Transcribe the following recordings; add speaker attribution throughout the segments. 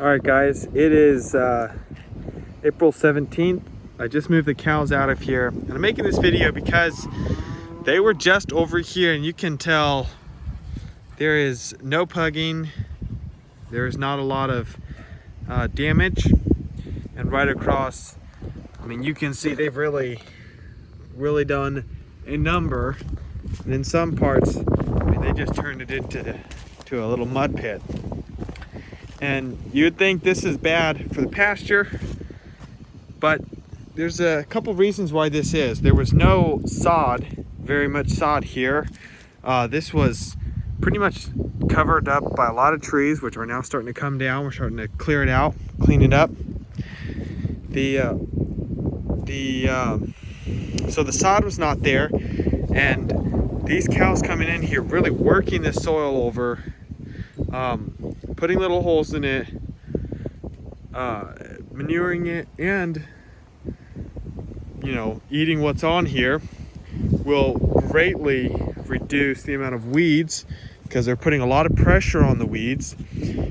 Speaker 1: All right, guys, it is April 17th. I just moved the cows out of here, and I'm making this video because they were just over here, and you can tell there is no pugging. There is not a lot of damage, and right across, I mean, you can see they've really done a number, and in some parts, I mean, they just turned it into a little mud pit. And you'd think this is bad for the pasture, but there's a couple reasons why this is. There was no sod, very much sod here. This was pretty much covered up by a lot of trees, which are now starting to come down. We're starting to clear it out, clean it up. So the sod was not there, and these cows coming in here really working the soil over, putting little holes in it, manuring it, and eating what's on here will greatly reduce the amount of weeds, because they're putting a lot of pressure on the weeds,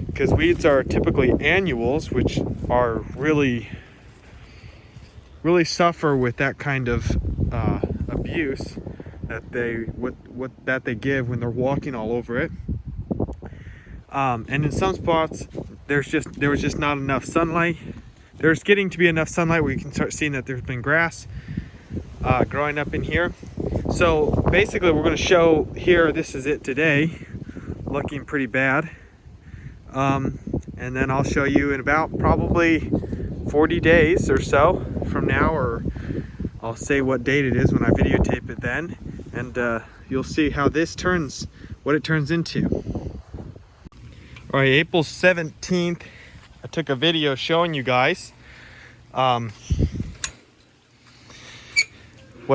Speaker 1: because weeds are typically annuals, which are really suffer with that kind of abuse that they give when they're walking all over it. And in some spots there was just not enough sunlight. There's getting to be enough sunlight where you can start seeing that there's been grass growing up in here. So basically we're going to show here, this is it today, looking pretty bad, and then I'll show you in about probably 40 days or so from now, or I'll say what date it is when I videotape it then, and you'll see how this turns, what it turns into. All right, April 17th, I took a video showing you guys what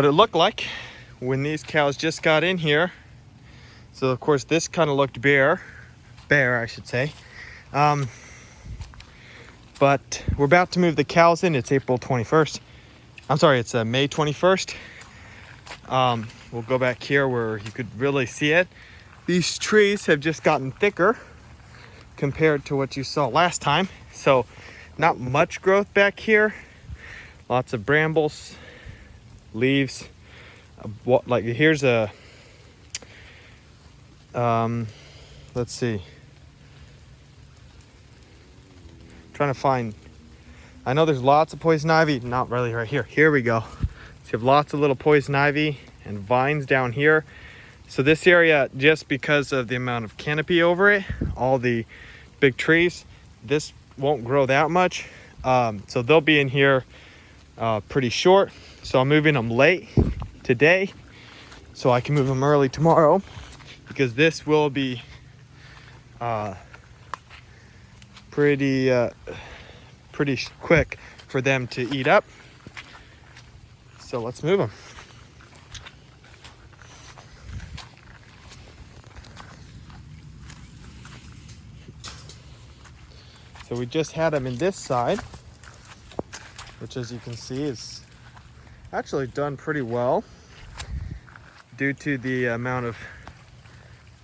Speaker 1: it looked like when these cows just got in here. So of course this kind of looked bare I should say, but we're about to move the cows in. It's April 21st. I'm sorry, it's May 21st. We'll go back here where you could really see it. These trees have just gotten thicker compared to what you saw last time, so not much growth back here. Lots of brambles, leaves. Like here's a let's see, trying to find, I know there's lots of poison ivy, not really right here. Here we go. So you have lots of little poison ivy and vines down here. So this area, just because of the amount of canopy over it, all the big trees, this won't grow that much. So they'll be in here pretty short. So I'm moving them late today so I can move them early tomorrow, because this will be pretty quick for them to eat up. So let's move them. So we just had them in this side, which as you can see is actually done pretty well due to the amount of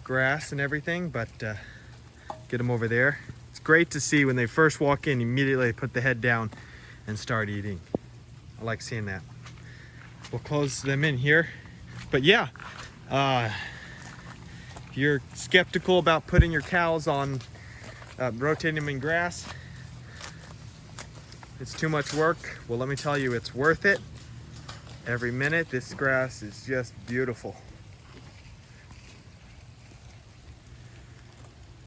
Speaker 1: grass and everything, but get them over there. It's great to see when they first walk in, immediately put the head down and start eating. I like seeing that. We'll close them in here. But yeah, if you're skeptical about putting your cows on rotating them in grass, it's too much work. Well, let me tell you, it's worth it. Every minute. This grass is just beautiful.